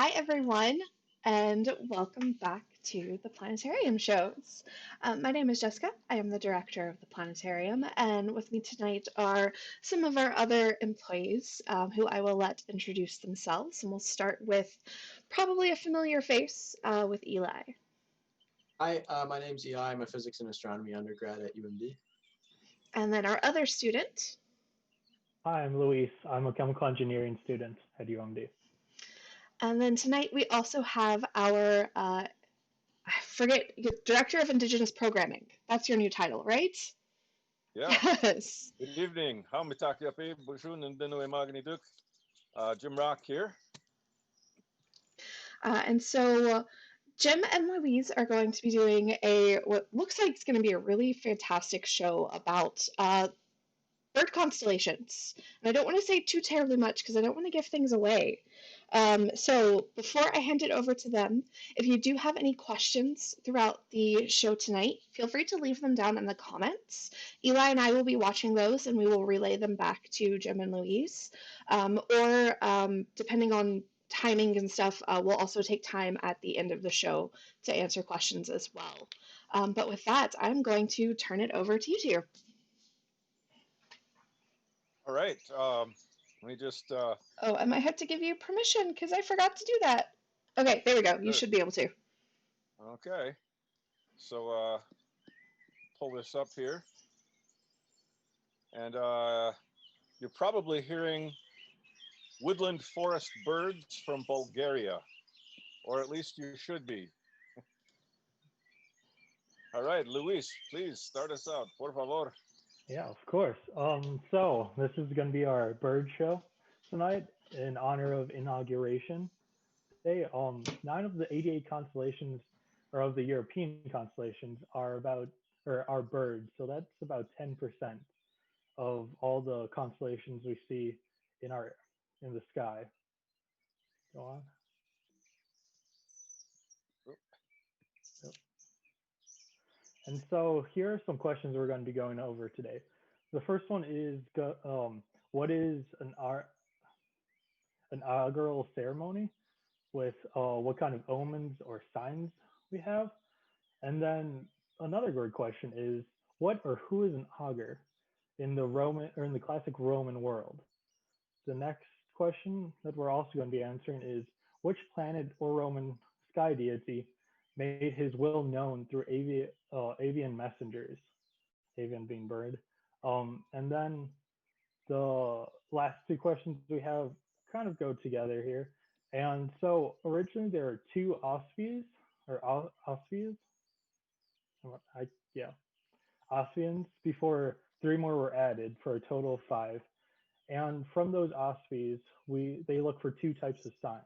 Hi, everyone, and welcome back to the Planetarium shows. My name is Jessica. I am the director of the Planetarium, and with me tonight are some of our other employees who I will let introduce themselves. And we'll start with probably a familiar face with Eli. Hi, my name's Eli. I'm a physics and astronomy undergrad at UMD. And then our other student. Hi, I'm Luis. I'm a chemical engineering student at UMD. And then tonight we also have our I forget, Director of Indigenous Programming. That's your new title, right? Yeah. Yes. Good evening. Hamitakiapi, Bushun and Dinue Magniduk. Jim Rock here. And so Jim and Louise are going to be doing what looks like it's going to be a really fantastic show about bird constellations. And I don't want to say too terribly much because I don't want to give things away. So before I hand it over to them, if you do have any questions throughout the show tonight, feel free to leave them down in the comments. Eli and I will be watching those and we will relay them back to Jim and Louise. Or depending on timing and stuff, we'll also take time at the end of the show to answer questions as well. But with that, I'm going to turn it over to you two. All right. Let me just. Oh, I might have to give you permission because I forgot to do that. Okay, there we go. You should be able to. Okay. So pull this up here. And you're probably hearing woodland forest birds from Bulgaria, or at least you should be. All right, Luis, please start us out, por favor. Yeah, of course. So this is going to be our bird show tonight in honor of Inauguration Day. 9 of the 88 constellations, or of the European constellations, are birds. So that's about 10% of all the constellations we see in the sky. Go on. Yep. And so here are some questions we're going to be going over today. The first one is, what is an inaugural ceremony, with what kind of omens or signs we have? And then another good question is, what or who is an augur in the Roman or in the classic Roman world? The next question that we're also going to be answering is, which planet or Roman sky deity made his will known through avian messengers, avian being bird. And then the last two questions we have kind of go together here. And so originally there are two Osvias, or Osvias. Yeah, Osvians, before three more were added for a total of five. And from those Osvias, they look for two types of signs.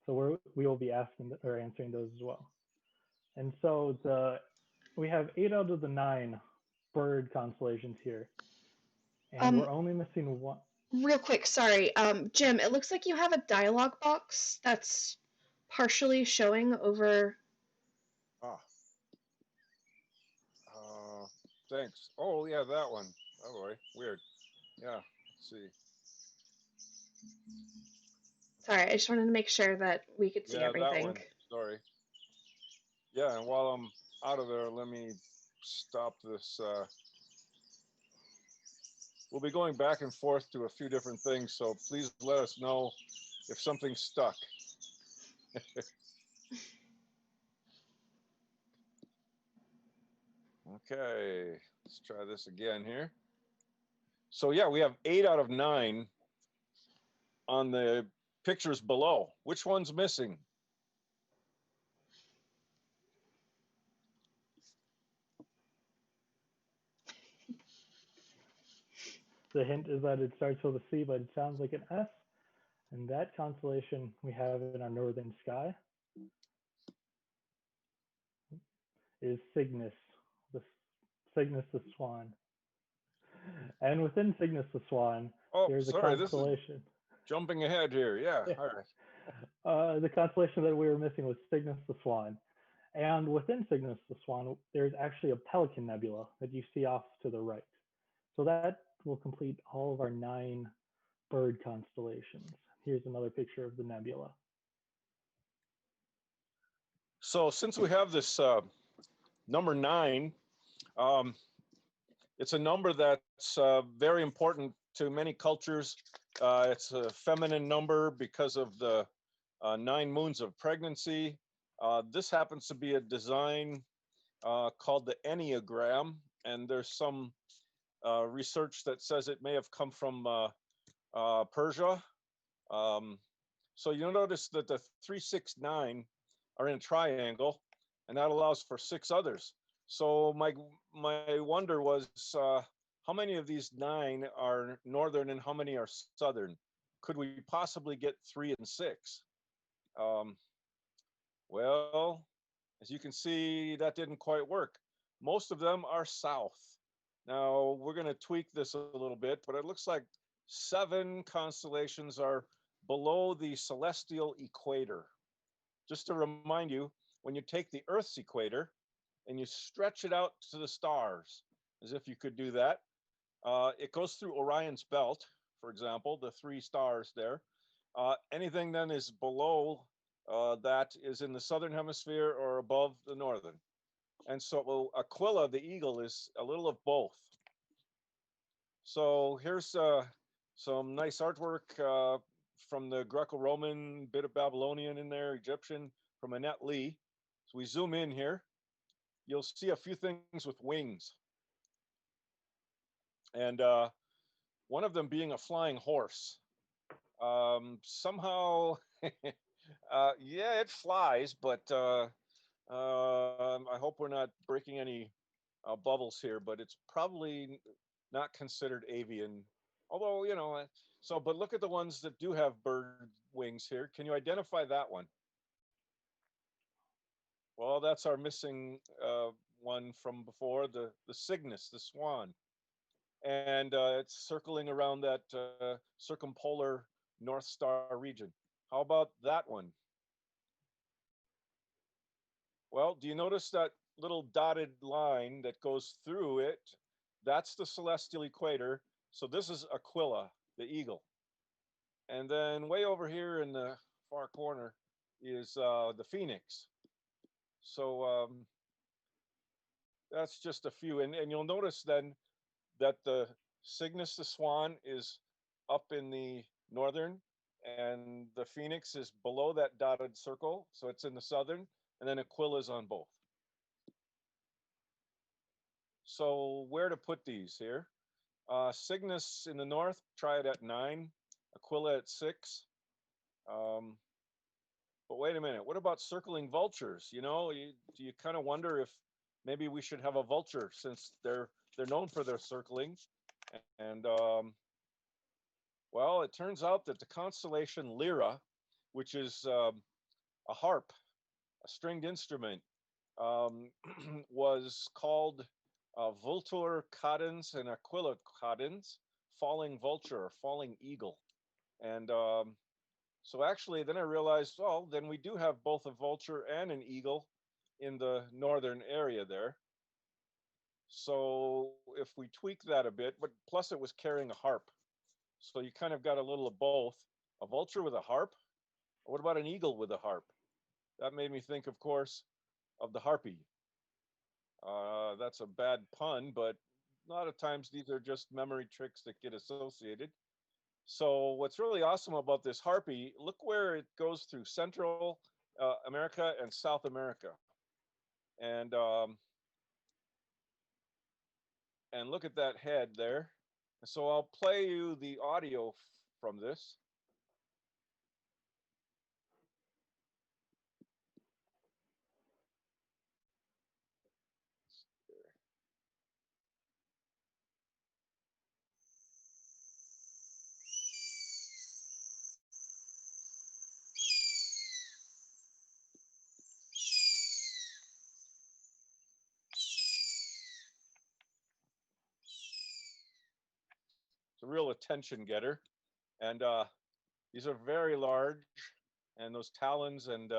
So we will be asking or answering those as well. And so we have 8 out of the 9 bird constellations here, and we're only missing one. Real quick, sorry, Jim. It looks like you have a dialog box that's partially showing over. Ah. Thanks. Oh yeah, that one. Oh boy, weird. Yeah. Let's see. Sorry, I just wanted to make sure that we could see everything. That one. Sorry. Yeah, and while I'm out of there, let me stop this. We'll be going back and forth to a few different things, so please let us know if something's stuck. Okay, let's try this again here. So yeah, we have 8 out of 9 on the pictures below. Which one's missing? The hint is that it starts with a C, but it sounds like an S. And that constellation we have in our northern sky is Cygnus, the swan. And within Cygnus the swan, there's a constellation. Jumping ahead here, yeah. All right. The constellation that we were missing was Cygnus the swan. And within Cygnus the swan, there's actually a Pelican nebula that you see off to the right. So that will complete all of our 9 bird constellations. Here's another picture of the nebula. So since we have this number 9, um, it's a number that's very important to many cultures. It's a feminine number because of the 9 moons of pregnancy. This happens to be a design called the Enneagram, and there's some research that says it may have come from Persia. Um, so you'll notice that the 3, 6, 9 are in a triangle, and that allows for 6 others. So my wonder was how many of these 9 are northern and how many are southern? Could we possibly get 3 and 6? Um, well, as you can see, that didn't quite work. Most of them are south. Now we're going to tweak this a little bit, but it looks like 7 constellations are below the celestial equator. Just to remind you, when you take the Earth's equator and you stretch it out to the stars, as if you could do that, it goes through Orion's belt, for example, the 3 stars there. Anything then is below that is in the southern hemisphere or above the northern. And so Aquila, the eagle, is a little of both. So here's some nice artwork from the Greco-Roman, bit of Babylonian in there, Egyptian, from Annette Lee. So we zoom in here. You'll see a few things with wings. And one of them being a flying horse. Somehow, yeah, it flies, but I hope we're not breaking any bubbles here, but it's probably not considered avian. Although, you know, so, but look at the ones that do have bird wings here. Can you identify that one? Well, that's our missing one from before, the Cygnus, the swan. And it's circling around that circumpolar North Star region. How about that one? Well, do you notice that little dotted line that goes through it? That's the celestial equator. So this is Aquila, the eagle. And then way over here in the far corner is the phoenix. So that's just a few. And you'll notice then that the Cygnus, the swan, is up in the northern, and the phoenix is below that dotted circle. So it's in the southern, and then Aquila is on both. So where to put these here? Cygnus in the north, try it at 9. Aquila at 6. But wait a minute, what about circling vultures? You know, you kind of wonder if maybe we should have a vulture since they're known for their circling. And well, it turns out that the constellation Lyra, which is a harp, a stringed instrument, was called Vultur cadens and Aquila cadens, falling vulture or falling eagle. And so actually, then I realized, oh, then we do have both a vulture and an eagle in the northern area there. So if we tweak that a bit, but plus it was carrying a harp. So you kind of got a little of both. A vulture with a harp? What about an eagle with a harp? That made me think, of course, of the harpy. That's a bad pun, but a lot of times these are just memory tricks that get associated. So what's really awesome about this harpy, look where it goes through Central America and South America. And look at that head there. So I'll play you the audio from this. It's a real attention getter. And these are very large, and those talons, and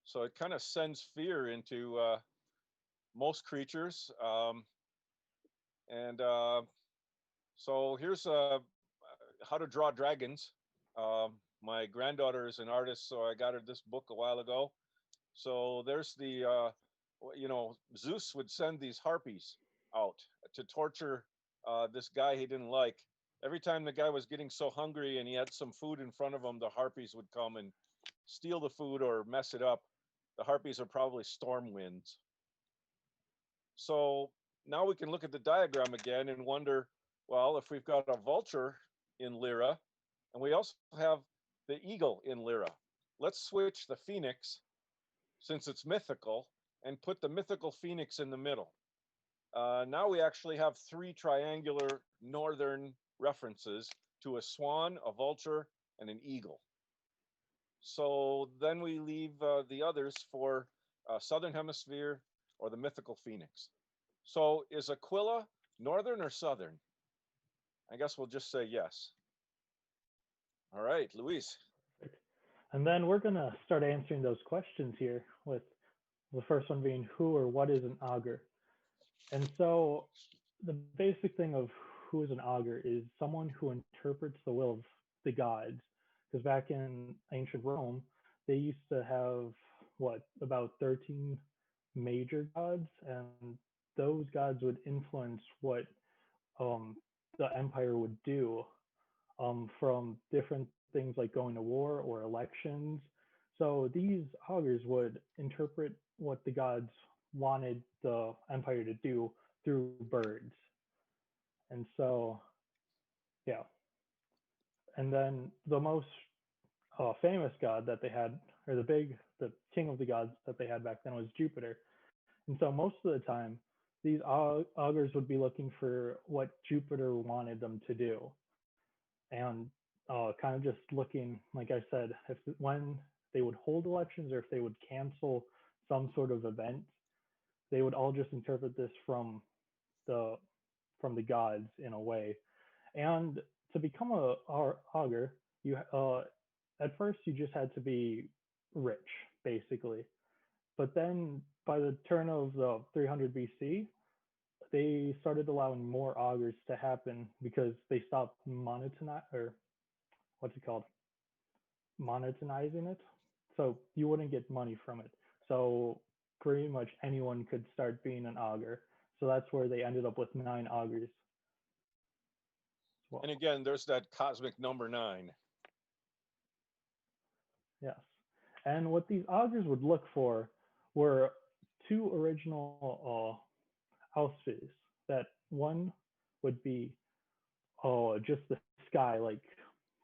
so it kind of sends fear into most creatures. And so here's how to draw dragons. My granddaughter is an artist, so I got her this book a while ago. So there's the, Zeus would send these harpies out to torture this guy he didn't like. Every time the guy was getting so hungry and he had some food in front of him, the harpies would come and steal the food or mess it up. The harpies are probably storm winds. So now we can look at the diagram again and wonder, well, if we've got a vulture in Lyra, and we also have the eagle in Lyra, let's switch the phoenix, since it's mythical, and put the mythical phoenix in the middle. Now we actually have three triangular northern references to a swan, a vulture, and an eagle. So then we leave the others for southern hemisphere or the mythical phoenix. So is Aquila northern or southern? I guess we'll just say yes. All right, Luis. And then we're going to start answering those questions here with the first one being who or what is an augur. And so the basic thing of who is an augur is someone who interprets the will of the gods. Because back in ancient Rome, they used to have about 13 major gods, and those gods would influence what um, the empire would do, from different things like going to war or elections. So these augurs would interpret what the gods wanted the empire to do through birds. And so, yeah. And then the most famous god that they had, or the king of the gods that they had back then was Jupiter. And so most of the time, these augurs would be looking for what Jupiter wanted them to do. And kind of just looking, like I said, if when they would hold elections or if they would cancel some sort of event, they would all just interpret this the from the gods in a way. And to become a augur, you at first you just had to be rich, basically. But then by the turn of the 300 BC, they started allowing more augurs to happen because they stopped monetizing, or what's it called, monetizing it. So you wouldn't get money from it. So pretty much anyone could start being an augur. So that's where they ended up with 9 augurs. Well, And again, there's that cosmic number 9. yes. And what these augurs would look for were two original auspices. That one would be just the sky, like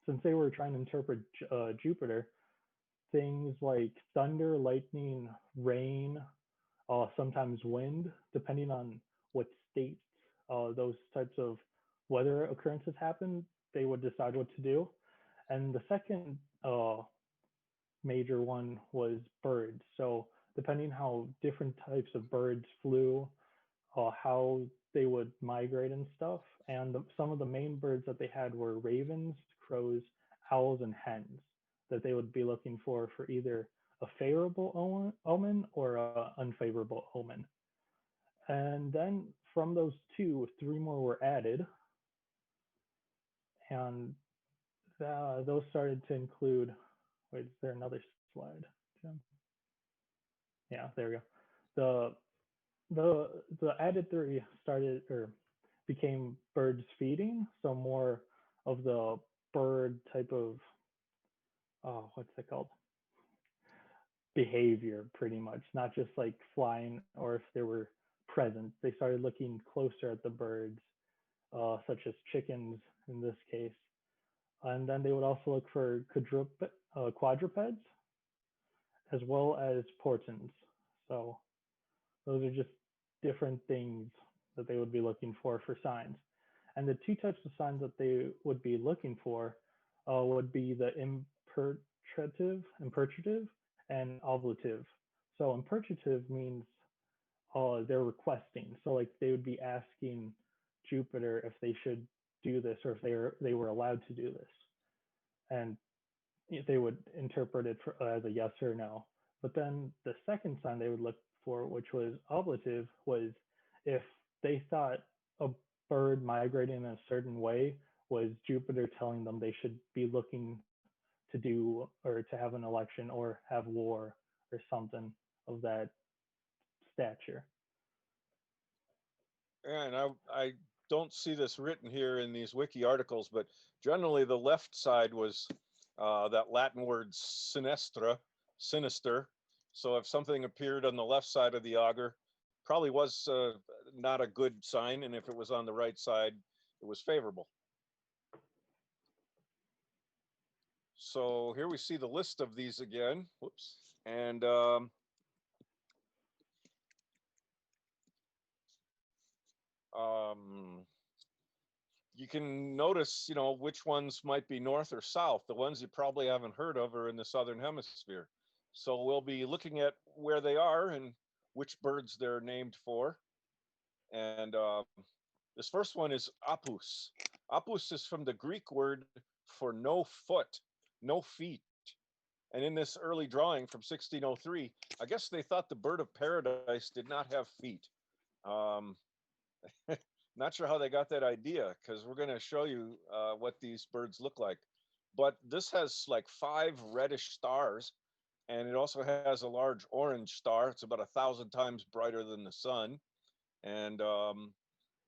since they were trying to interpret Jupiter, things like thunder, lightning, rain, sometimes wind, depending on what state those types of weather occurrences happen, they would decide what to do. And the second major one was birds. So depending how different types of birds flew, how they would migrate and stuff. And some of the main birds that they had were ravens, crows, owls, and hens that they would be looking for either a favorable omen or an unfavorable omen. And then from those two, 3 more were added. And those started to include, wait, is there another slide, Jim? Yeah, there we go. The added 3 started or became birds feeding, so more of the bird type of what's that called, behavior, pretty much, not just like flying or if they were present. They started looking closer at the birds, such as chickens in this case. And then they would also look for quadrupeds as well as portents. So those are just different things that they would be looking for signs. And the 2 types of signs that they would be looking for would be the imperative and oblative. So imperative means they're requesting. So like they would be asking Jupiter if they should do this or if they were allowed to do this. And they would interpret it as a yes or no. But then the second sign they would look for, which was oblative, was if they thought a bird migrating in a certain way was Jupiter telling them they should be looking to do or to have an election or have war or something. of that stature. And I don't see this written here in these wiki articles, but generally the left side was that Latin word sinistra, sinister. So if something appeared on the left side of the auger, probably was not a good sign, and if it was on the right side, it was favorable. So here we see the list of these again. Whoops. And you can notice, which ones might be north or south. The ones you probably haven't heard of are in the southern hemisphere. So we'll be looking at where they are and which birds they're named for. And this first one is apus. Apus is from the Greek word for no foot, no feet. And in this early drawing from 1603, I guess they thought the bird of paradise did not have feet. Not sure how they got that idea, because we're going to show you what these birds look like. But this has like 5 reddish stars, and it also has a large orange star. It's about 1,000 times brighter than the sun. And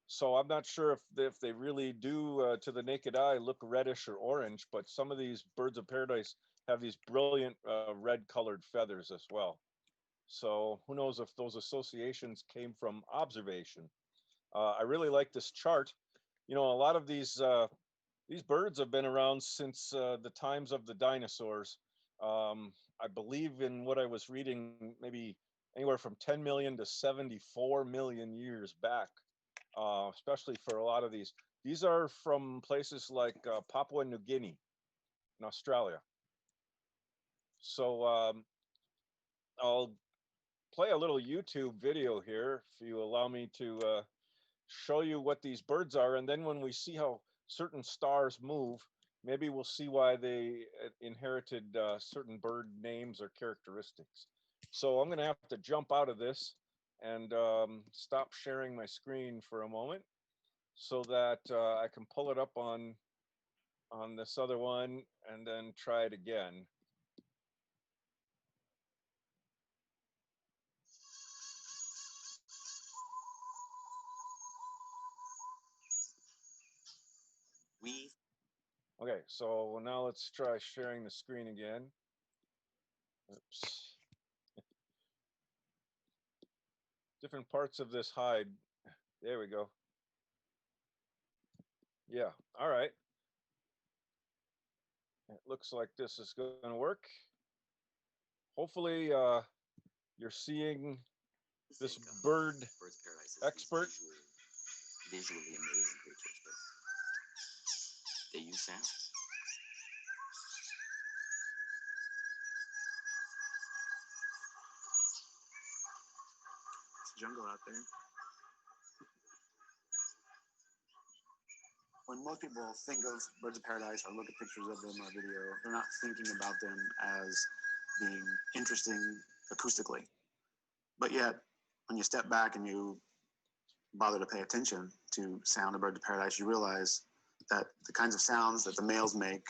so I'm not sure if they really do to the naked eye look reddish or orange, but some of these birds of paradise have these brilliant red colored feathers as well. So who knows if those associations came from observation. I really like this chart. A lot of these birds have been around since the times of the dinosaurs. I believe in what I was reading, maybe anywhere from 10 million to 74 million years back, especially for a lot of these. These are from places like Papua New Guinea in Australia. So I'll play a little YouTube video here if you allow me to show you what these birds are, and then when we see how certain stars move, maybe we'll see why they inherited certain bird names or characteristics. So I'm going to have to jump out of this and stop sharing my screen for a moment so that I can pull it up on this other one and then try it again. Okay, so now let's try sharing the screen again. Oops. Different parts of this hide. There we go. Yeah, all right. It looks like this is going to work. Hopefully you're seeing this bird expert. Visually amazing creatures, but they use sound. It's a jungle out there. When most people think of birds of paradise or look at pictures of them or video, they're not thinking about them as being interesting acoustically. But yet, when you step back and you bother to pay attention to sound of birds of paradise, you realize that the kinds of sounds that the males make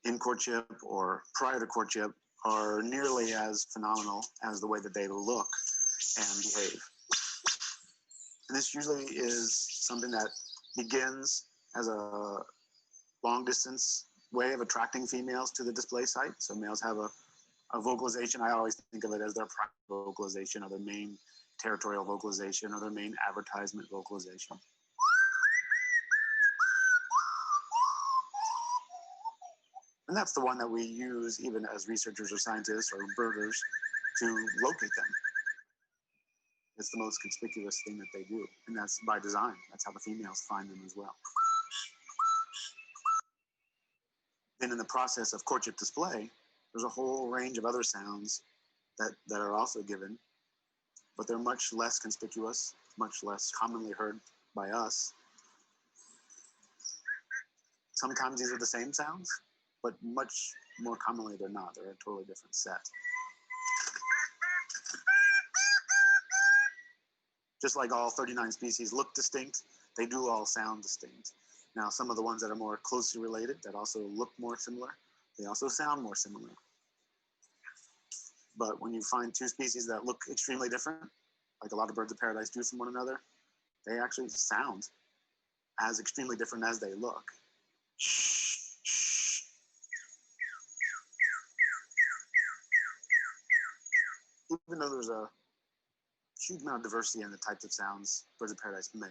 in courtship or prior to courtship are nearly as phenomenal as the way that they look and behave. And this usually is something that begins as a long distance way of attracting females to the display site. So males have a vocalization. I always think of it as their private vocalization or their main territorial vocalization or their main advertisement vocalization. And that's the one that we use even as researchers or scientists or birders to locate them. It's the most conspicuous thing that they do, and that's by design. That's how the females find them as well. Then in the process of courtship display, there's a whole range of other sounds that are also given, but they're much less conspicuous, much less commonly heard by us. Sometimes these are the same sounds, but much more commonly they're not. They're a totally different set. Just like all 39 species look distinct, they do all sound distinct. Now, some of the ones that are more closely related, that also look more similar, they also sound more similar. But when you find two species that look extremely different, like a lot of birds of paradise do from one another, they actually sound as extremely different as they look. Even though there's a huge amount of diversity in the types of sounds birds of paradise make,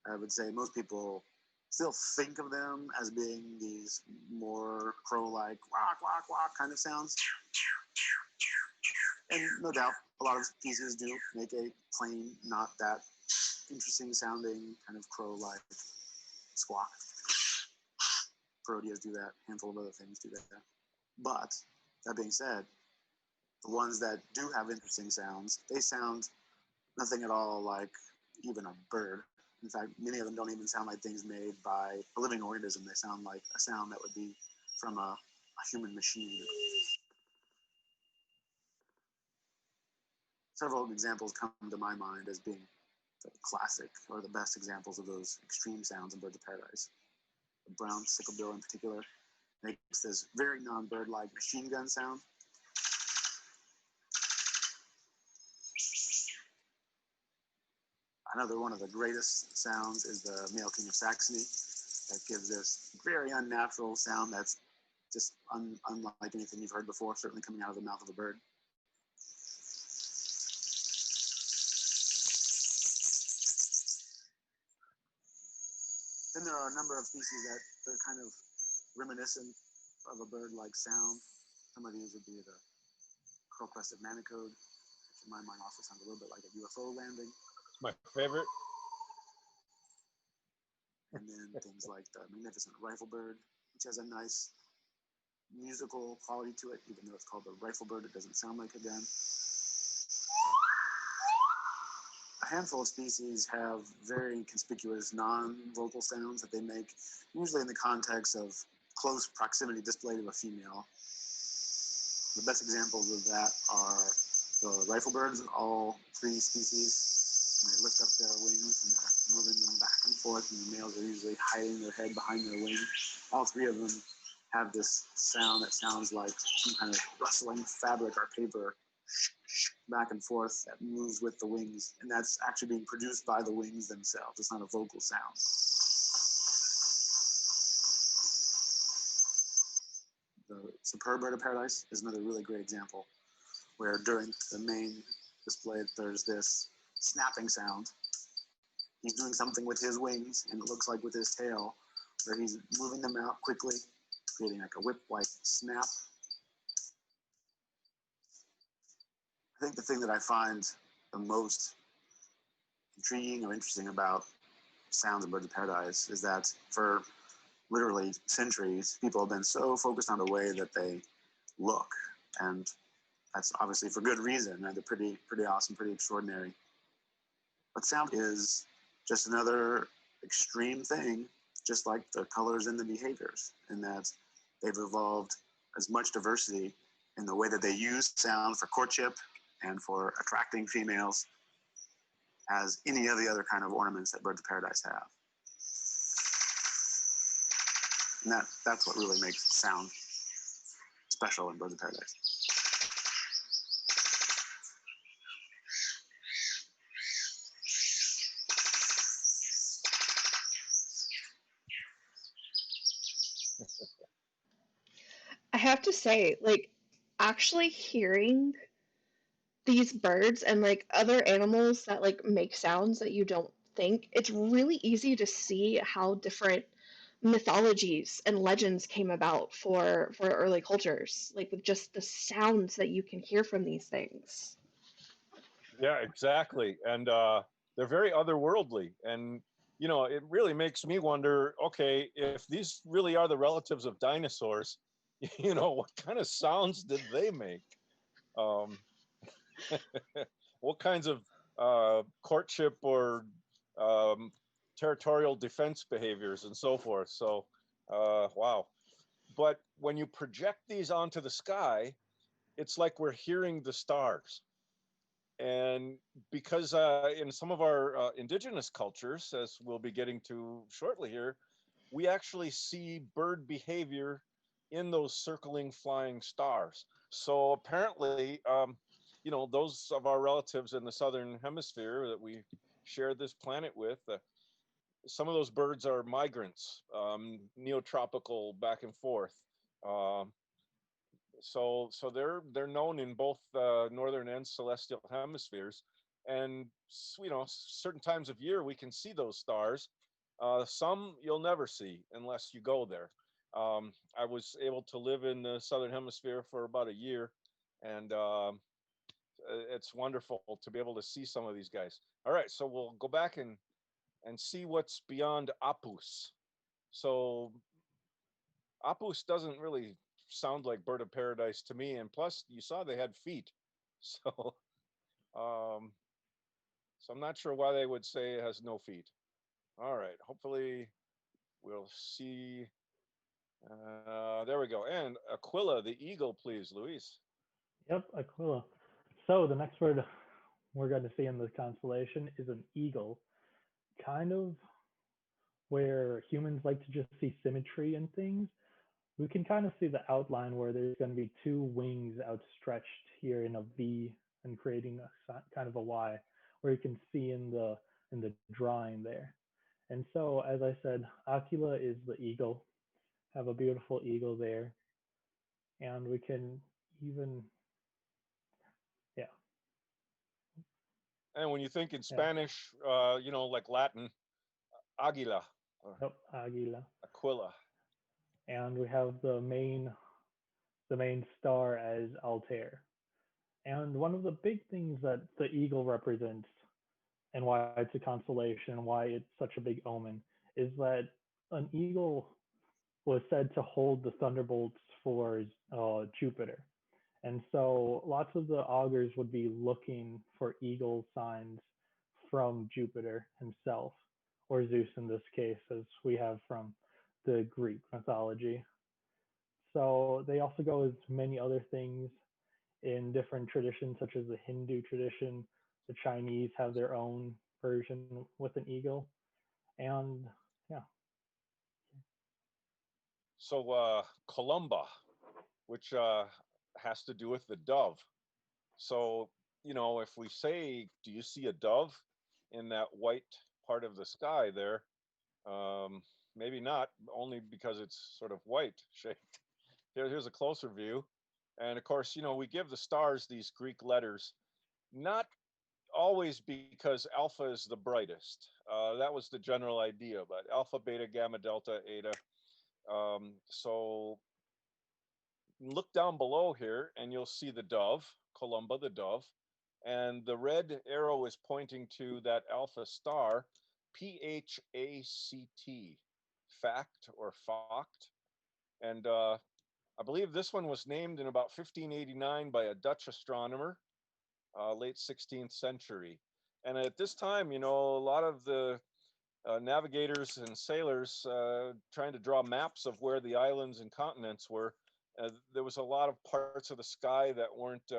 I would say most people still think of them as being these more crow-like, quack, quack, quack kind of sounds. And no doubt, a lot of species do make a plain, not that interesting sounding kind of crow-like squawk. Parodias do that, a handful of other things do that. But that being said, the ones that do have interesting sounds, they sound nothing at all like even a bird. In fact, many of them don't even sound like things made by a living organism. They sound like a sound that would be from a human machine. Several examples come to my mind as being the classic or the best examples of those extreme sounds in birds of paradise. The brown sicklebill in particular makes this very non-bird-like machine gun sound. Another one of the greatest sounds is the male king of Saxony that gives this very unnatural sound that's just unlike anything you've heard before, certainly coming out of the mouth of a bird. Then there are a number of species that are kind of reminiscent of a bird-like sound. Some of these would be the crow-crested manicode, which in my mind also sound a little bit like a UFO landing. It's my favorite. And then things like the magnificent riflebird, which has a nice musical quality to it, even though it's called the riflebird, it doesn't sound like a gun. A handful of species have very conspicuous non-vocal sounds that they make, usually in the context of close proximity display to a female. The best examples of that are the riflebirds, all three species. And they lift up their wings and they're moving them back and forth, and the males are usually hiding their head behind their wing. All three of them have this sound that sounds like some kind of rustling fabric or paper back and forth that moves with the wings, and that's actually being produced by the wings themselves. It's not a vocal sound. The superb bird of paradise is another really great example, where during the main display there's this snapping sound. He's doing something with his wings, and it looks like with his tail, where he's moving them out quickly, creating like a whip-like snap. I think the thing that I find the most intriguing or interesting about sounds of birds of paradise is that for literally centuries, people have been so focused on the way that they look, and that's obviously for good reason. They're pretty awesome, pretty extraordinary. But sound is just another extreme thing, just like the colors and the behaviors, in that they've evolved as much diversity in the way that they use sound for courtship and for attracting females as any of the other kind of ornaments that birds of paradise have. And that's what really makes sound special in birds of paradise. I have to say, like, actually hearing these birds and like other animals that like make sounds that you don't think, it's really easy to see how different mythologies and legends came about for early cultures, like with just the sounds that you can hear from these things. Yeah, exactly. And they're very otherworldly. And, you know, it really makes me wonder, okay, if these really are the relatives of dinosaurs, you know, what kind of sounds did they make? Um, what kinds of courtship or um, territorial defense behaviors and so forth. So, wow. But when you project these onto the sky, it's like we're hearing the stars. And because in some of our indigenous cultures, as we'll be getting to shortly here, we actually see bird behavior in those circling flying stars. So apparently, those of our relatives in the southern hemisphere that we share this planet with, some of those birds are migrants, neotropical back and forth. Um, so they're known in both northern and celestial hemispheres, and certain times of year we can see those stars. Some you'll never see unless you go there. I was able to live in the southern hemisphere for about a year, and it's wonderful to be able to see some of these guys. All right, so we'll go back and see what's beyond Apus. So Apus doesn't really sound like bird of paradise to me, and plus you saw they had feet, so um, so I'm not sure why they would say it has no feet. All right, hopefully we'll see. There we go. And Aquila, the eagle, please, Luis. Yep, Aquila. So the next word we're going to see in the constellation is an eagle, kind of where humans like to just see symmetry in things. We can kind of see the outline where there's going to be two wings outstretched here in a V and creating kind of a Y, where you can see in the drawing there. And so, as I said, Aquila is the eagle. Have a beautiful eagle there, and we can even, yeah, And when you think in yeah, Spanish, like Latin, Aguila or yep, Águila. Aquila. And we have the main star as Altair. And one of the big things that the eagle represents and why it's a constellation, why it's such a big omen, is that an eagle was said to hold the thunderbolts for Jupiter. And so lots of the augurs would be looking for eagle signs from Jupiter himself, or Zeus in this case, as we have from the Greek mythology. So they also go with many other things in different traditions, such as the Hindu tradition. The Chinese have their own version with an eagle. And yeah, So Columba, which has to do with the dove. So, if we say, do you see a dove in that white part of the sky there? Um, Maybe not, only because it's sort of white shaped. Here's a closer view. And of course, we give the stars these Greek letters, not always because alpha is the brightest. That was the general idea, but alpha, beta, gamma, delta, eta. So look down below here and you'll see the dove, Columba the dove, and the red arrow is pointing to that alpha star, Phact, fact or fact. And I believe this one was named in about 1589 by a Dutch astronomer, late 16th century. And at this time, a lot of the navigators and sailors trying to draw maps of where the islands and continents were. There was a lot of parts of the sky that weren't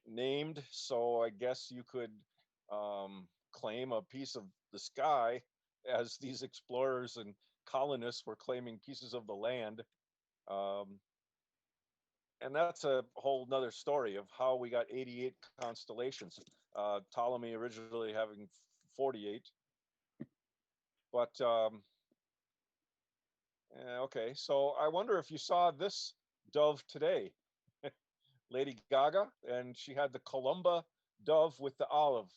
named, so I guess you could claim a piece of the sky as these explorers and colonists were claiming pieces of the land. Um, and that's a whole nother story of how we got 88 constellations. Ptolemy originally having 48. But okay, so I wonder if you saw this dove today, Lady Gaga, and she had the Columba dove with the olive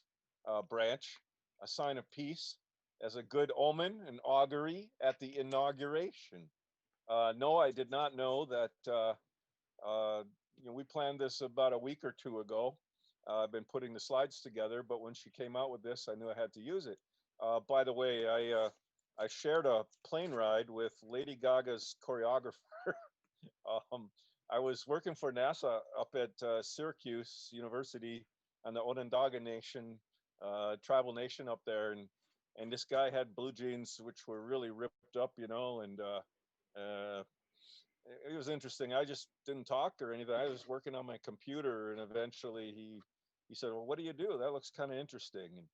branch, a sign of peace, as a good omen, an augury at the inauguration. No, I did not know that. Uh, we planned this about a week or two ago. I've been putting the slides together, but when she came out with this, I knew I had to use it. By the way, I shared a plane ride with Lady Gaga's choreographer. um, I was working for NASA up at Syracuse University on the Onondaga Nation, tribal nation up there, and this guy had blue jeans which were really ripped up, and it was interesting. I just didn't talk or anything. I was working on my computer, and eventually he said, "Well, what do you do? That looks kind of interesting." And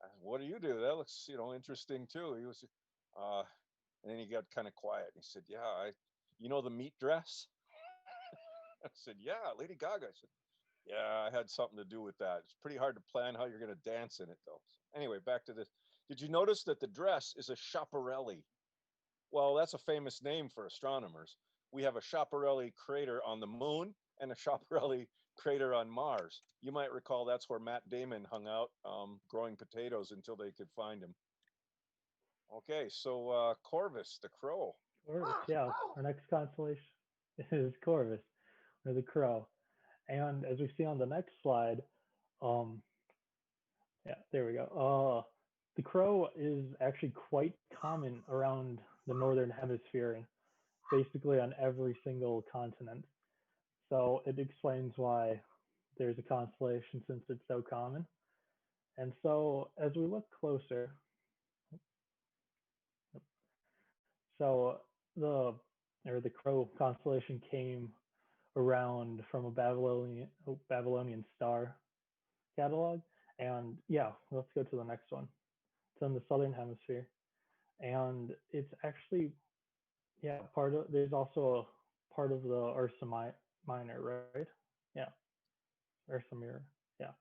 I said, "What do you do? That looks interesting too." He was, uh, and then he got kind of quiet. He said, "Yeah, you know the meat dress? I said, yeah, Lady Gaga. I said, yeah, I had something to do with that. It's pretty hard to plan how you're going to dance in it, though. So anyway, back to this. Did you notice that the dress is a Schiaparelli? Well, that's a famous name for astronomers. We have a Schiaparelli crater on the moon and a Schiaparelli crater on Mars. You might recall that's where Matt Damon hung out, growing potatoes until they could find him. Okay, so Corvus, the crow. Corvus, yeah. Our next constellation is Corvus, or the crow. And as we see on the next slide, um, yeah, there we go. The crow is actually quite common around the northern hemisphere and basically on every single continent. So it explains why there's a constellation since it's so common. And so as we look closer, so the crow constellation came around from a Babylonian star catalog. And yeah, let's go to the next one. It's in the southern hemisphere. And it's actually, yeah, there's also a part of the Ursa Minor, right? Yeah, Ursa Minor. Yeah.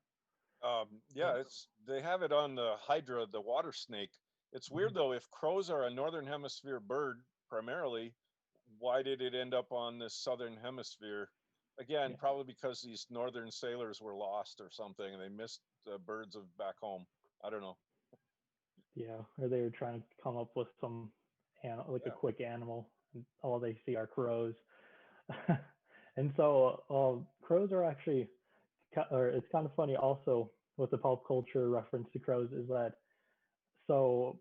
Yeah, it's they have it on the Hydra, the water snake. It's weird though, if crows are a northern hemisphere bird primarily, why did it end up on this southern hemisphere? Again, Yeah. probably because these northern sailors were lost or something and they missed the birds of back home. I don't know. Yeah, or they were trying to come up with some like a Yeah. quick animal, and all they see are crows. And so crows are actually, or it's kind of funny also with the pop culture reference to crows is that, so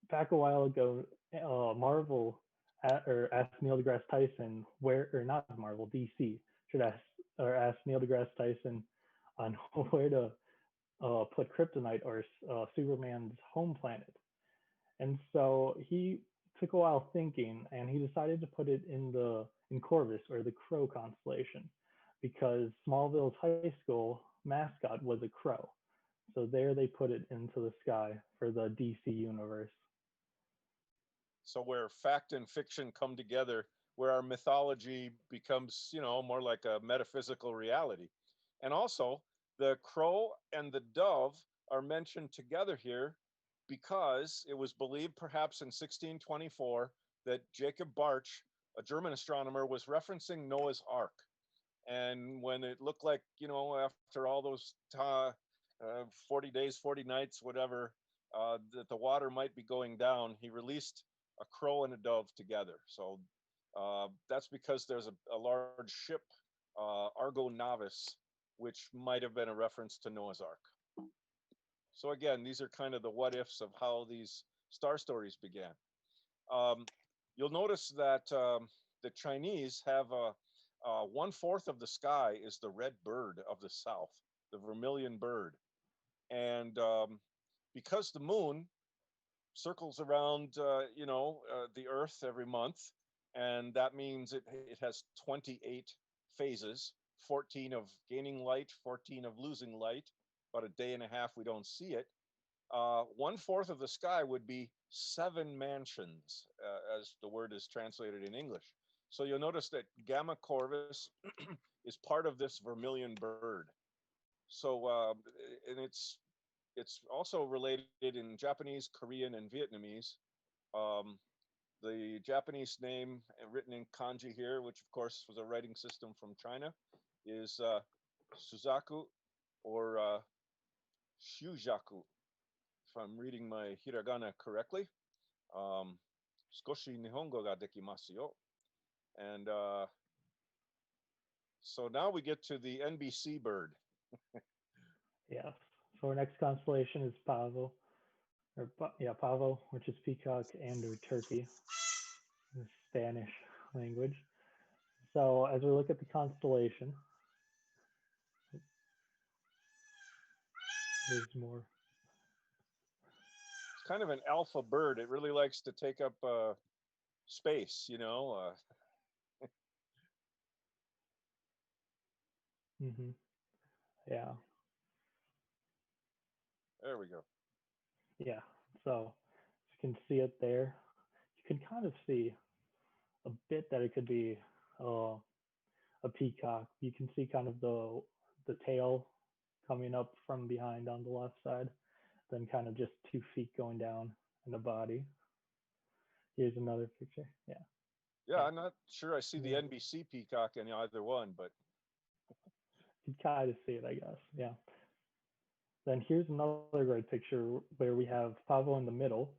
back a while ago, Marvel or asked Neil deGrasse Tyson where, or not Marvel, DC should ask or ask Neil deGrasse Tyson on where to put kryptonite or Superman's home planet. And so he took a while thinking, and he decided to put it in Corvus, or the Crow constellation, because Smallville's high school mascot was a crow. So there they put it into the sky for the DC universe. So where fact and fiction come together, where our mythology becomes, you know, more like a metaphysical reality. And also, the crow and the dove are mentioned together here because it was believed perhaps in 1624 that Jacob Bartsch, a German astronomer, was referencing Noah's Ark. And when it looked like, you know, after all those 40 days, 40 nights, whatever, that the water might be going down, he released a crow and a dove together. So that's because there's a large ship, Argo Navis, which might have been a reference to Noah's Ark. So again, these are kind of the what ifs of how these star stories began. You'll notice that the Chinese have 1/4 of the sky is the red bird of the south, the vermilion bird. And because the moon circles around, the Earth every month, and that means it has 28 phases, 14 of gaining light, 14 of losing light. About a day and a half we don't see it. 1/4 of the sky would be 7 mansions, as the word is translated in English. So you'll notice that Gamma Corvus is part of this vermilion bird. So, and it's also related in Japanese, Korean, and Vietnamese. The Japanese name written in kanji here, which of course was a writing system from China, is Suzaku or Shujaku, if I'm reading my hiragana correctly. Skoshi nihongo ga dekimasu yo. And so now we get to the NBC bird. Yeah. So our next constellation is Pavo, or Pavo, which is peacock and or turkey, the Spanish language. So as we look at the constellation, there's more. It's kind of an alpha bird. It really likes to take up space, you know. Mm-hmm. Yeah. There we go. Yeah. So you can see it there. You can kind of see a bit that it could be uh, a peacock. You can see kind of the tail coming up from behind on the left side, then kind of just 2 feet going down and the body. Here's another picture. Yeah, Yeah, yeah, I'm not sure I see the yeah. NBC peacock in either one, but You can kind of see it, I guess. Yeah. Then here's another great picture where we have Pavo in the middle,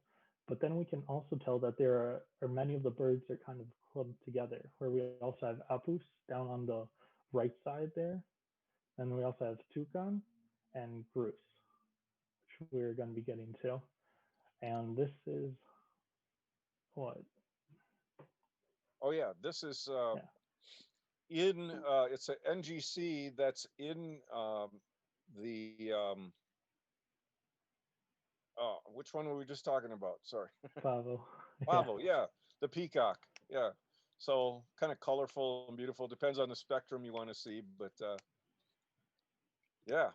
but then we can also tell that there are many of the birds are kind of clumped together, where we also have Apus down on the right side there, and we also have Toucan and Grus, which we're going to be getting to. And this is what? oh yeah, this is Yeah, in it's a NGC that's in the oh, which one were we just talking about? Sorry. Pavo. Yeah, Pavo, yeah, the peacock, yeah. So kind of colorful and beautiful. Depends on the spectrum you want to see, but yeah.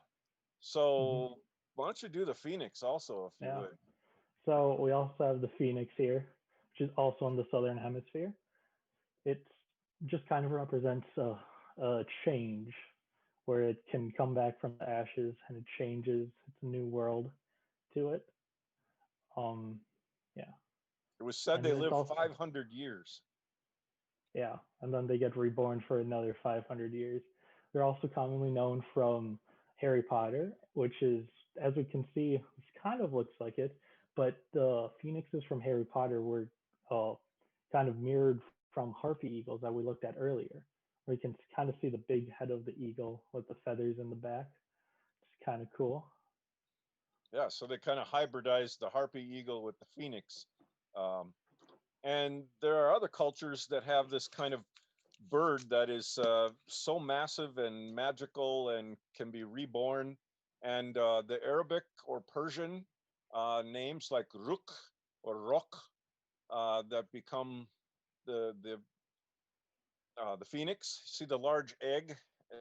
hmm So why don't you do the phoenix also, if you yeah. would? So we also have the Phoenix here, which is also in the southern hemisphere. It's just kind of represents a change where it can come back from the ashes and it changes. It's a new world to it. Um, yeah, It was said and they it's lived also 500 years. yeah, and then they get reborn for another 500 years. They're also commonly known from Harry Potter, which is, as we can see, it kind of looks like it, but the phoenixes from Harry Potter were uh, kind of mirrored from harpy eagles that we looked at earlier, where you can kind of see the big head of the eagle with the feathers in the back. It's kind of cool. Yeah, so they kind of hybridized the harpy eagle with the phoenix. Um, and there are other cultures that have this kind of bird that is so massive and magical and can be reborn. And the Arabic or Persian names like Ruk or Rok that become the the phoenix. See the large egg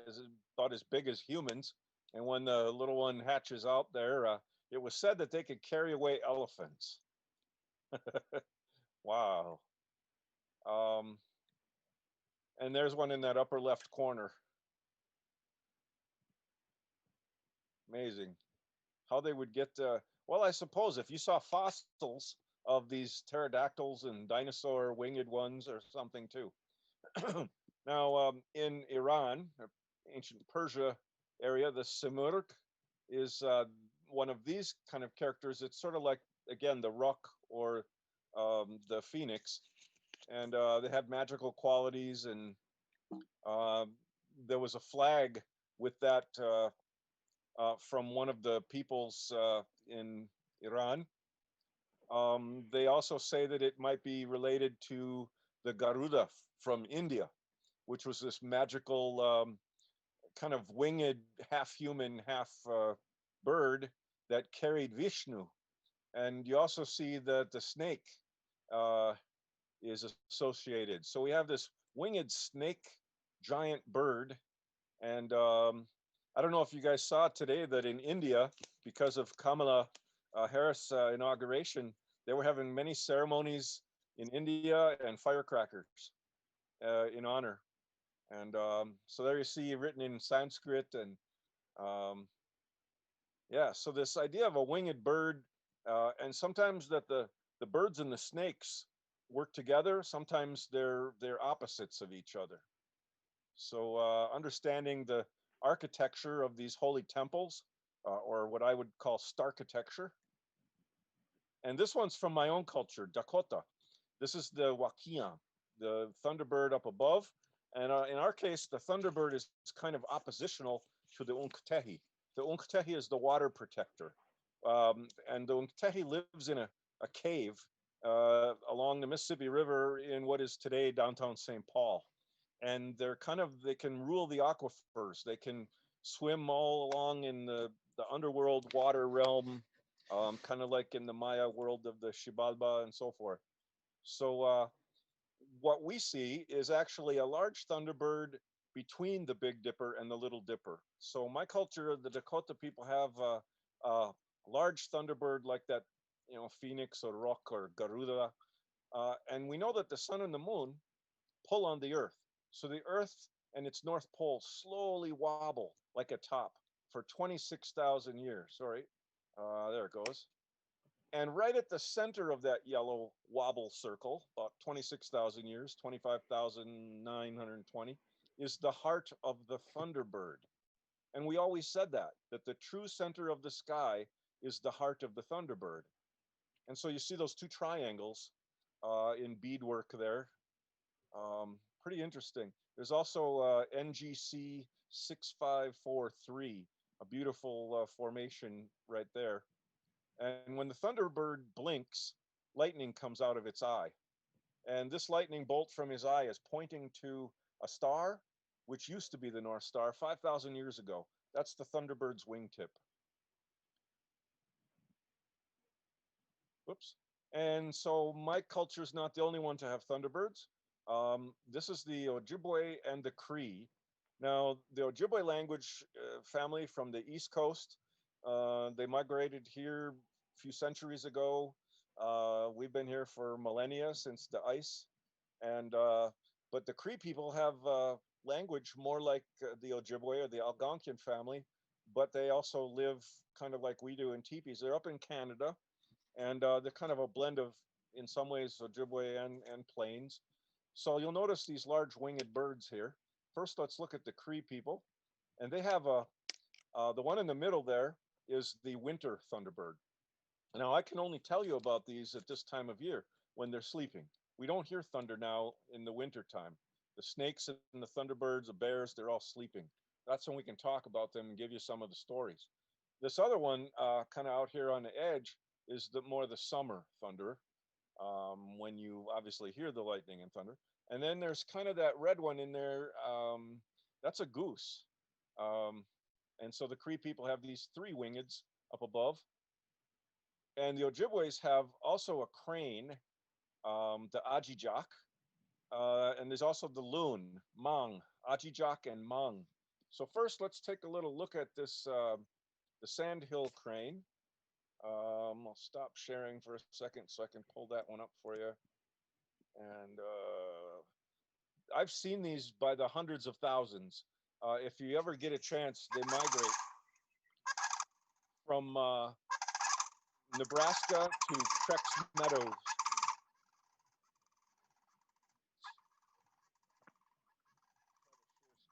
is about as big as humans, and when the little one hatches out there, it was said that they could carry away elephants. Wow. Um, and there's one in that upper left corner. Amazing how they would get. Well, I suppose if you saw fossils of these pterodactyls and dinosaur winged ones or something too. Now, in Iran, ancient Persia area, the Simurg is one of these kind of characters. It's sort of like, again, the rock or the phoenix, and they had magical qualities. And uh, there was a flag with that from one of the peoples in Iran. They also say that it might be related to the Garuda from India, which was this magical kind of winged, half human, half bird that carried Vishnu. And you also see that the snake uh, is associated. So we have this winged snake giant bird. And I don't know if you guys saw today that in India, because of Kamala Harris' inauguration, they were having many ceremonies in India and firecrackers in honor. And so there you see written in Sanskrit. And um, yeah, so this idea of a winged bird, and sometimes that the birds and the snakes work together. Sometimes they're opposites of each other. So understanding the architecture of these holy temples, or what I would call starchitecture. And this one's from my own culture, Dakota. This is the wakian, the thunderbird up above. And in our case, the thunderbird is kind of oppositional to the unktehi. The unktehi is the water protector. And the unktehi lives in a cave along the Mississippi River in what is today downtown St. Paul. And they can rule the aquifers. They can swim all along in the underworld water realm, kind of like in the Maya world of the Xibalba and so forth. So what we see is actually a large thunderbird between the Big Dipper and the Little Dipper. So my culture, the Dakota people have a large thunderbird like that, phoenix or rock or garuda, and we know that the sun and the moon pull on the Earth. So the Earth and its North Pole slowly wobble like a top for 26,000 years. Sorry, there it goes. And right at the center of that yellow wobble circle, about 26,000 years, 25,920, is the heart of the Thunderbird. And we always said that the true center of the sky is the heart of the Thunderbird. And so you see those two triangles in beadwork there. Pretty interesting. There's also NGC 6543, a beautiful formation right there. And when the Thunderbird blinks, lightning comes out of its eye. And this lightning bolt from his eye is pointing to a star, which used to be the North Star 5,000 years ago. That's the Thunderbird's wingtip. Whoops. And so my culture is not the only one to have Thunderbirds. This is the Ojibwe and the Cree. Now, the Ojibwe language family from the East Coast, they migrated here a few centuries ago. We've been here for millennia since the ice. And but the Cree people have language more like the Ojibwe or the Algonquian family, but they also live kind of like we do in teepees. They're up in Canada, and they're kind of a blend of, in some ways, Ojibwe and Plains. So you'll notice these large winged birds here. First, let's look at the Cree people, and they have the one in the middle there is the winter thunderbird. Now, I can only tell you about these at this time of year when they're sleeping. We don't hear thunder now in the winter time. The snakes and the thunderbirds, the bears, they're all sleeping. That's when we can talk about them and give you some of the stories. This other one, kind of out here on the edge, is the more the summer thunder, when you obviously hear the lightning and thunder. And then there's kind of that red one in there. That's a goose. And so the Cree people have these three wingeds up above. And the Ojibways have also a crane, the Ajijak. And there's also the loon, Mang, Ajijak and Mang. So first, let's take a little look at this, the sandhill crane. I'll stop sharing for a second so I can pull that one up for you. And I've seen these by the hundreds of thousands. If you ever get a chance, they migrate from Nebraska to Crex Meadows.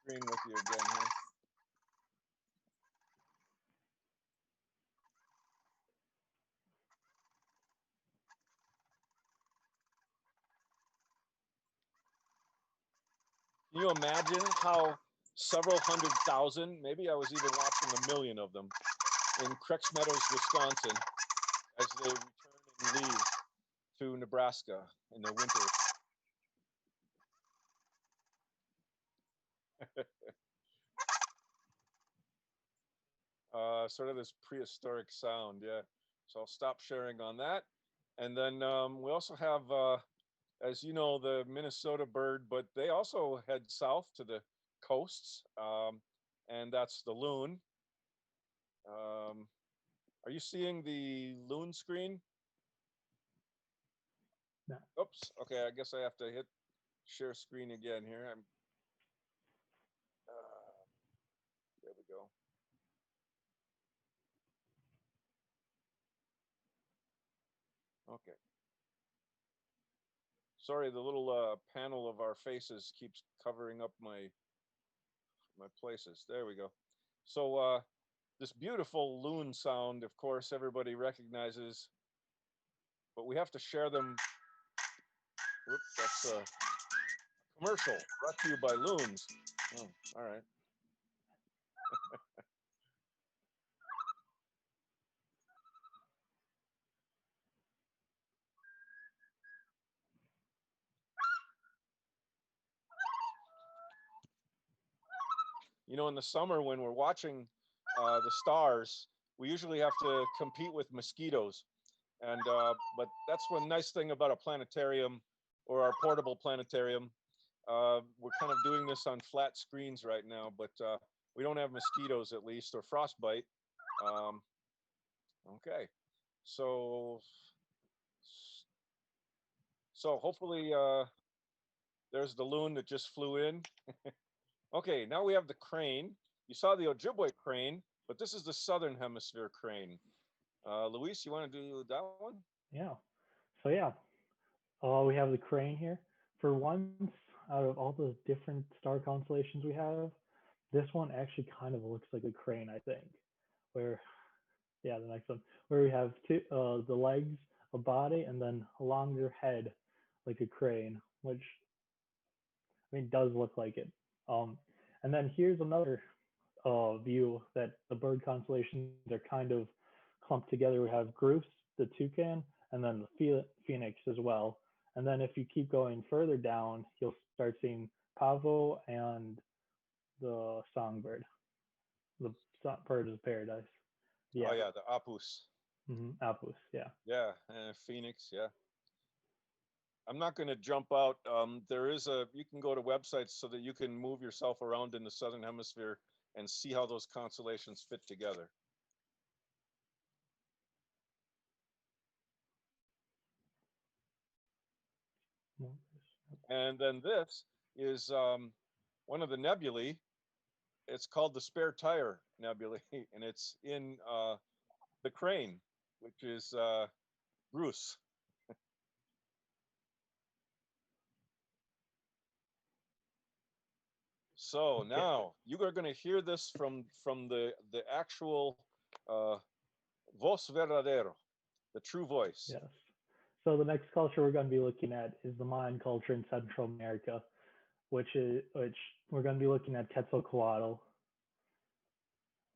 Screen with you again here. Can you imagine how several hundred thousand, maybe I was even watching a million of them in Crex Meadows, Wisconsin, as they return and leave to Nebraska in the winter. Sort of this prehistoric sound, yeah. So I'll stop sharing on that. And then we also have, as you know, the Minnesota bird, but they also head south to the coasts, and that's the loon. Are you seeing the loon screen? No. Oops. Okay, I guess I have to hit share screen again here. There we go. Okay. Sorry, the little panel of our faces keeps covering up my places. There we go. So this beautiful loon sound, of course, everybody recognizes, but we have to share them. Whoops, that's a commercial brought to you by loons. Oh, all right. You know, in the summer when we're watching the stars, we usually have to compete with mosquitoes. And but that's one nice thing about a planetarium or our portable planetarium. We're kind of doing this on flat screens right now, but we don't have mosquitoes at least, or frostbite. Um, okay, so hopefully There's the loon that just flew in. Okay, now we have the crane. You saw the Ojibwe crane, but this is the southern hemisphere crane. Luis, you want to do that one? Yeah. So yeah, we have the crane here. For once, out of all the different star constellations we have, this one actually kind of looks like a crane, I think. Where, yeah, the next one, where we have the legs, a body, and then a longer head, like a crane, which I mean does look like it. And then here's another view that the bird constellations are kind of clumped together. We have Grus, the toucan, and then the phoenix as well. And then if you keep going further down, you'll start seeing Pavo and the songbird, the bird of paradise. Yeah. Oh yeah, the Apus. Apus, yeah. Yeah, Phoenix. Yeah. I'm not going to jump out. You can go to websites so that you can move yourself around in the southern hemisphere and see how those constellations fit together. And then this is one of the nebulae. It's called the Spare Tire Nebulae, and it's in the crane, which is Bruce. So now you are going to hear this from the actual voz verdadero, the true voice. Yes. So the next culture we're going to be looking at is the Mayan culture in Central America, which we're going to be looking at Quetzalcoatl,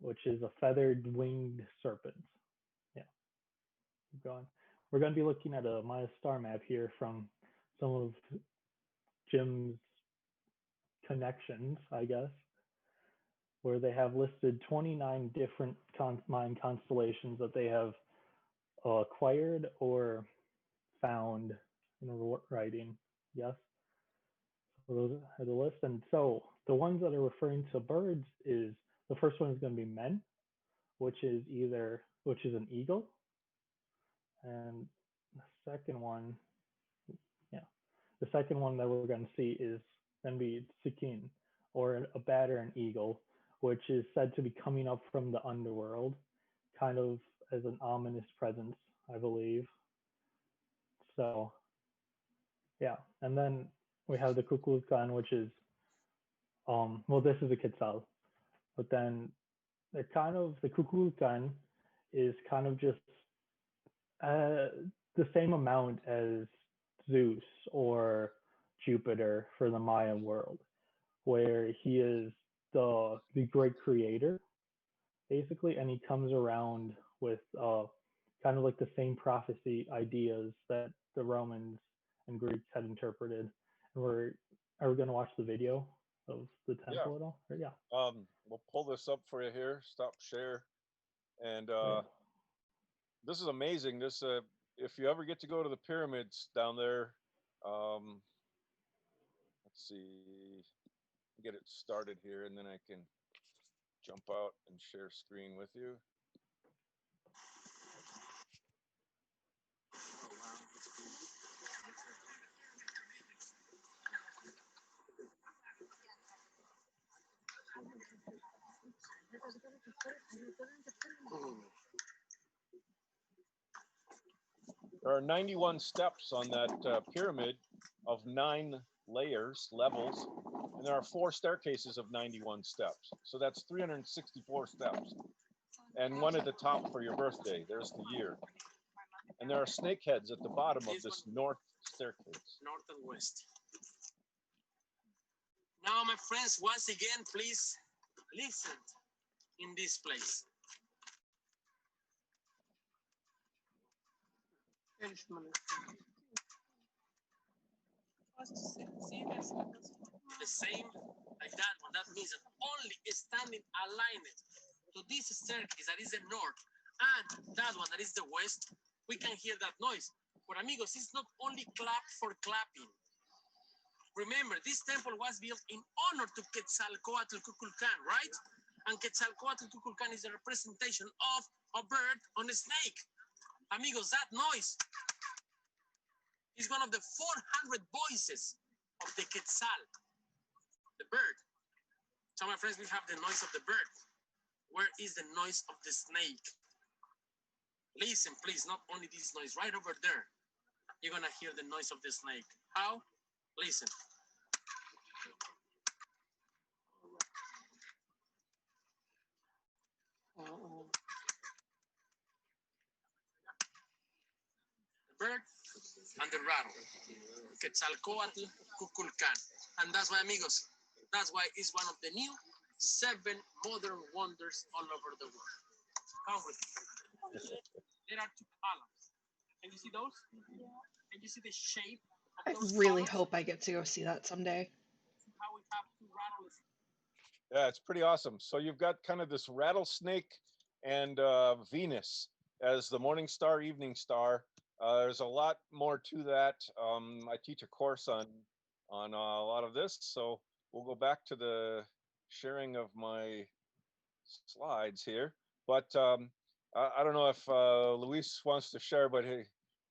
which is a feathered winged serpent. Yeah. Keep going. We're going to be looking at a Maya star map here from some of Jim's connections, I guess, where they have listed 29 different Mayan constellations that they have acquired or found in writing. Yes. So those are the list. And so the ones that are referring to birds is the first one is going to be Men, which is an eagle. And the second one, yeah, the second one that we're going to see is going to be Sikin, or a bat or an eagle, which is said to be coming up from the underworld, kind of as an ominous presence, I believe. So, yeah. And then we have the Kukulkan, which is, well, this is a Quetzal, but then the Kukulkan is kind of just the same amount as Zeus or Jupiter for the Mayan world, where he is the great creator, basically, and he comes around with kind of like the same prophecy ideas that the Romans and Greeks had interpreted. And are we going to watch the video of the temple at all? Or, yeah. We'll pull this up for you here. Stop share, and this is amazing. This if you ever get to go to the pyramids down there, let's see, get it started here, and then I can jump out and share screen with you. There are 91 steps on that pyramid of 9 levels, and there are 4 staircases of 91 steps. So that's 364 steps. And one at the top for your birthday. There's the year. And there are snake heads at the bottom of this north staircase. North and west. Now, my friends, once again, please listen in this place. The same like that one. That means that only standing aligned to this staircase that is the north and that one that is the west, we can hear that noise. But amigos, it's not only clap for clapping. Remember, this temple was built in honor to Quetzalcoatl Kukulkan, right? And Quetzalcoatl Kukulkan is a representation of a bird on a snake. Amigos, that noise is one of the 400 voices of the quetzal, the bird. So my friends, we have the noise of the bird. Where is the noise of the snake? Listen, please, not only this noise, right over there. You're gonna hear the noise of the snake. How? Listen. The bird and the rattle. Quetzalcoatl, Kukulkan. And that's why, amigos, that's why it's one of the new 7 modern wonders all over the world. Come with me. There are 2 columns. Can you see those? Can you see the shape I of those really columns? hope I get to go see that someday. How we have 2 rattles. Yeah, it's pretty awesome. So you've got kind of this rattlesnake and Venus as the morning star, evening star. There's a lot more to that. I teach a course on a lot of this, so we'll go back to the sharing of my slides here. But I don't know if Luis wants to share, but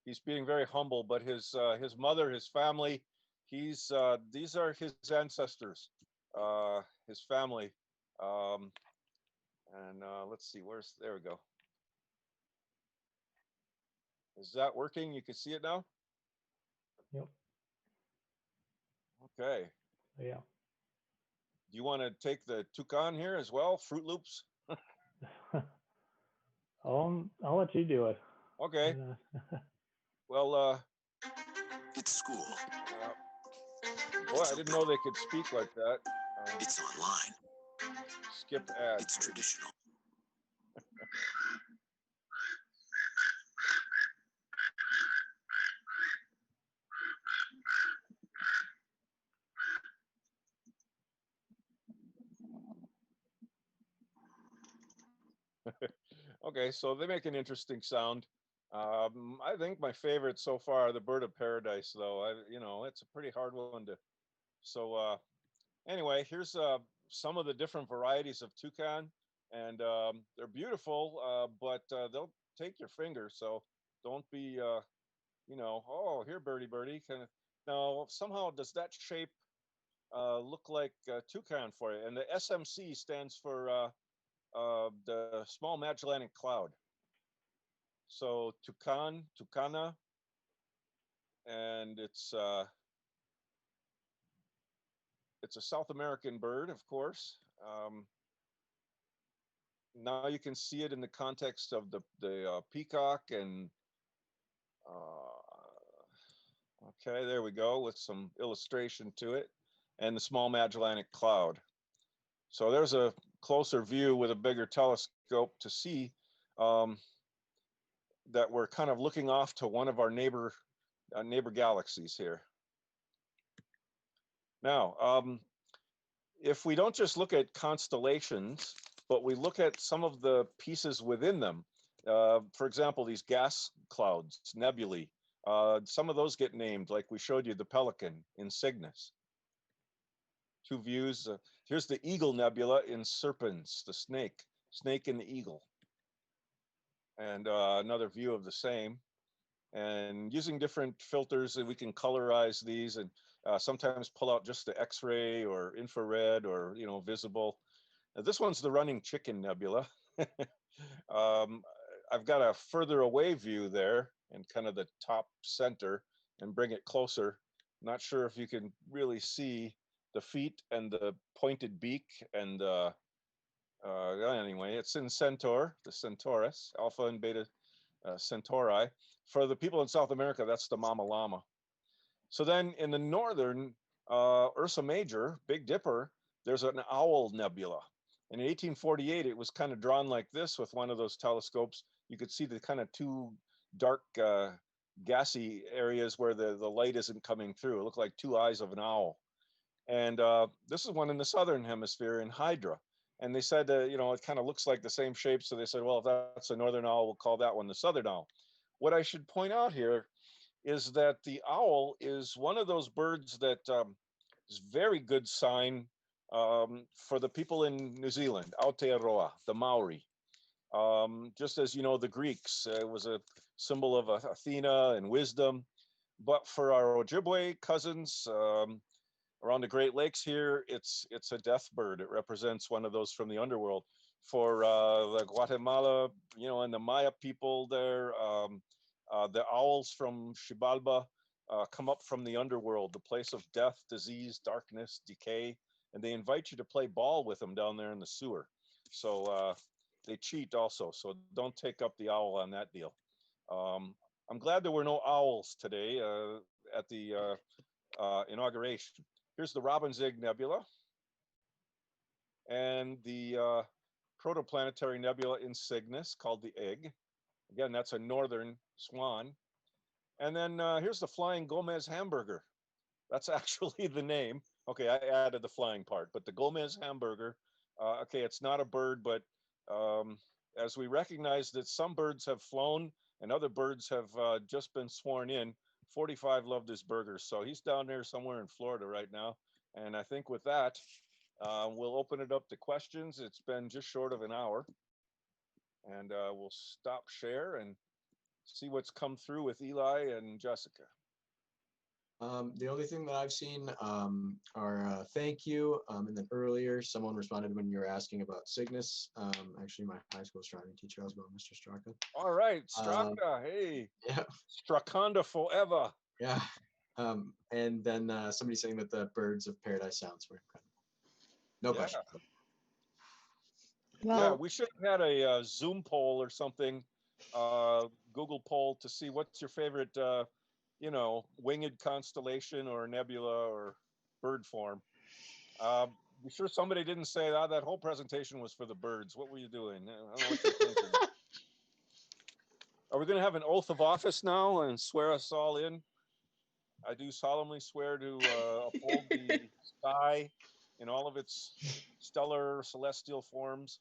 he's being very humble. But his mother, his family, these are his ancestors, his family. And let's see, there we go. Is that working? You can see it now? Yep. Okay. Yeah. Do you want to take the toucan here as well? Fruit Loops? I'll let you do it. Okay. Well, It's school. boy, I didn't know they could speak like that. It's online. Skip ads. It's traditional. Okay, so they make an interesting sound. I think my favorite so far, the bird of paradise, though. It's a pretty hard one to. So anyway, here's some of the different varieties of toucan, and they're beautiful, but they'll take your finger. So don't be, oh, here, birdie, kind of. Now, somehow, does that shape look like toucan for you? And the SMC stands for the Small Magellanic Cloud. So toucan, toucana, and it's a South American bird, of course. Now you can see it in the context of the peacock and okay, there we go with some illustration to it, and the Small Magellanic Cloud. So there's a closer view with a bigger telescope to see that we're kind of looking off to one of our neighbor galaxies here. Now, if we don't just look at constellations, but we look at some of the pieces within them, for example, these gas clouds, nebulae, some of those get named, like we showed you the Pelican in Cygnus. 2 views. Here's the Eagle Nebula in Serpens, the snake and the eagle. And another view of the same. And using different filters, we can colorize these and sometimes pull out just the X-ray or infrared or visible. Now, this one's the Running Chicken Nebula. I've got a further away view there and kind of the top center and bring it closer. Not sure if you can really see the feet and the pointed beak and anyway, it's in Centaur, the Centaurus, Alpha and Beta Centauri. For the people in South America, that's the Mama Llama. So then in the northern Ursa Major, Big Dipper, there's an Owl Nebula. And in 1848, it was kind of drawn like this with one of those telescopes. You could see the kind of 2 dark gassy areas where the light isn't coming through. It looked like 2 eyes of an owl. And this is one in the southern hemisphere in Hydra. And they said, it kind of looks like the same shape. So they said, well, if that's a northern owl, we'll call that one the southern owl. What I should point out here is that the owl is one of those birds that is very good sign for the people in New Zealand, Aotearoa, the Maori. Just as you know, the Greeks, it was a symbol of Athena and wisdom. But for our Ojibwe cousins, Around the Great Lakes here, it's a death bird. It represents one of those from the underworld. For the Guatemala, and the Maya people there, the owls from Xibalba come up from the underworld, the place of death, disease, darkness, decay, and they invite you to play ball with them down there in the sewer. So they cheat also. So don't take up the owl on that deal. Um, I'm glad there were no owls today at the inauguration. Here's the Robin's Egg Nebula and the protoplanetary nebula in Cygnus called the Egg. Again, that's a northern swan. And then here's the Flying Gomez Hamburger. That's actually the name. Okay, I added the flying part, but the Gomez Hamburger. Okay, it's not a bird, but as we recognize that some birds have flown and other birds have just been sworn in, 45 loved his burgers. So he's down there somewhere in Florida right now. And I think with that, we'll open it up to questions. It's been just short of an hour. And we'll stop share and see what's come through with Eli and Jessica. The only thing that I've seen are thank you, and then earlier someone responded when you were asking about Cygnus. Actually, my high school astronomy teacher, as well, Mr. Straka. All right, Straka, hey. Yeah. Strakanda forever. Yeah. And then somebody saying that the birds of paradise sounds were incredible. No question. Well, Yeah, we should have had a Zoom poll or something, Google poll to see what's your favorite, winged constellation or nebula or bird form. Be sure somebody didn't say that whole presentation was for the birds. What were you doing? I don't know what you're thinking. Are we going to have an oath of office now and swear us all in? I do solemnly swear to uphold the sky in all of its stellar celestial forms.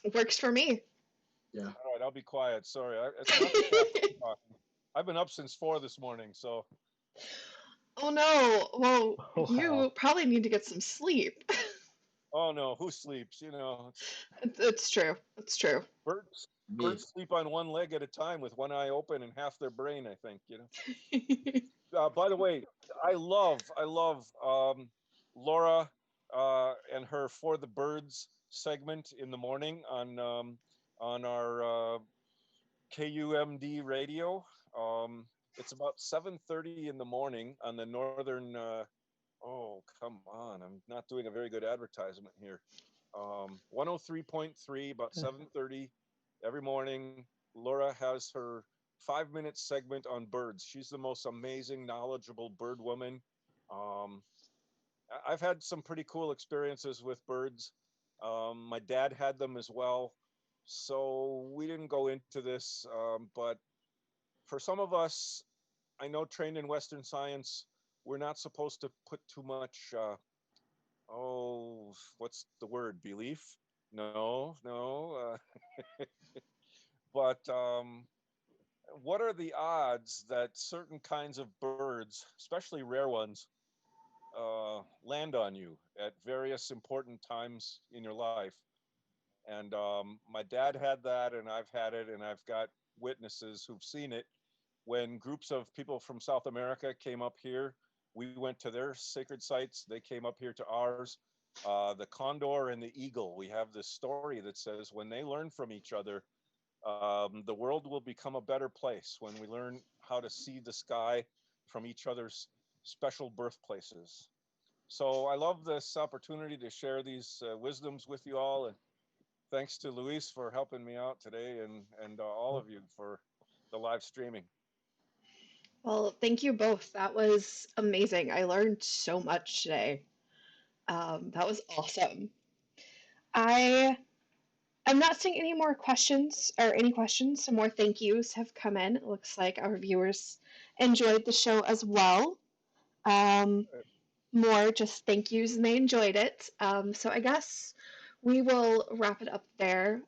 it works for me. Yeah. All right, I'll be quiet. Sorry. It's not the captain talking. I've been up since 4 this morning, so. Oh no. Well, Wow. you probably need to get some sleep. Oh no, who sleeps? It's true. It's true. Birds Me. sleep on one leg at a time with one eye open and half their brain, I think. By the way, I love Laura and her For the Birds segment in the morning on our KUMD radio. It's about 7:30 in the morning on the northern. Oh, come on! I'm not doing a very good advertisement here. 103.3, about 7:30 every morning. Laura has her 5-minute segment on birds. She's the most amazing, knowledgeable bird woman. I've had some pretty cool experiences with birds. My dad had them as well. So we didn't go into this, but for some of us, I know trained in Western science, we're not supposed to put too much, what's the word, belief? No. But what are the odds that certain kinds of birds, especially rare ones, land on you at various important times in your life? And my dad had that, and I've had it, and I've got witnesses who've seen it. When groups of people from South America came up here, we went to their sacred sites. They came up here to ours. The condor and the eagle, we have this story that says when they learn from each other, the world will become a better place when we learn how to see the sky from each other's special birthplaces. So I love this opportunity to share these wisdoms with you all. And thanks to Luis for helping me out today, and all of you for the live streaming. Well, thank you both. That was amazing. I learned so much today. That was awesome. I am not seeing any more questions or any questions. Some more thank yous have come in. It looks like our viewers enjoyed the show as well. More just thank yous and they enjoyed it. So I guess we will wrap it up there.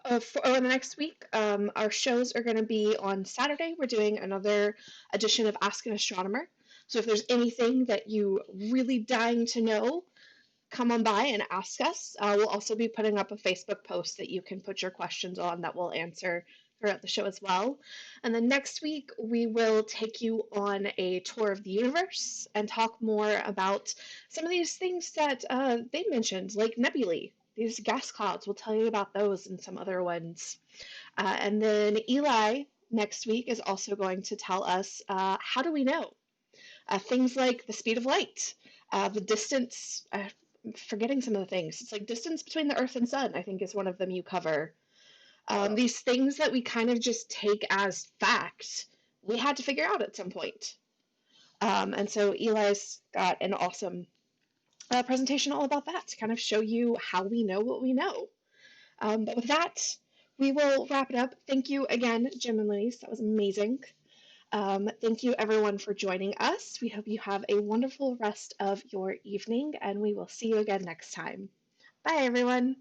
For the next week, our shows are going to be on Saturday. We're doing another edition of Ask an Astronomer. So if there's anything that you really dying to know, come on by and ask us. We'll also be putting up a Facebook post that you can put your questions on that we'll answer throughout the show as well. And then next week, we will take you on a tour of the universe and talk more about some of these things that they mentioned, like nebulae. These gas clouds, we'll tell you about those and some other ones. And then Eli next week is also going to tell us how do we know? Things like the speed of light, the distance, I'm forgetting some of the things. It's like distance between the Earth and Sun, I think is one of them you cover. These things that we kind of just take as fact, we had to figure out at some point. And so Eli's got an awesome presentation all about that to kind of show you how we know what we know. But with that, we will wrap it up. Thank you again, Jim and Louise. That was amazing. Thank you, everyone, for joining us. We hope you have a wonderful rest of your evening, and we will see you again next time. Bye, everyone.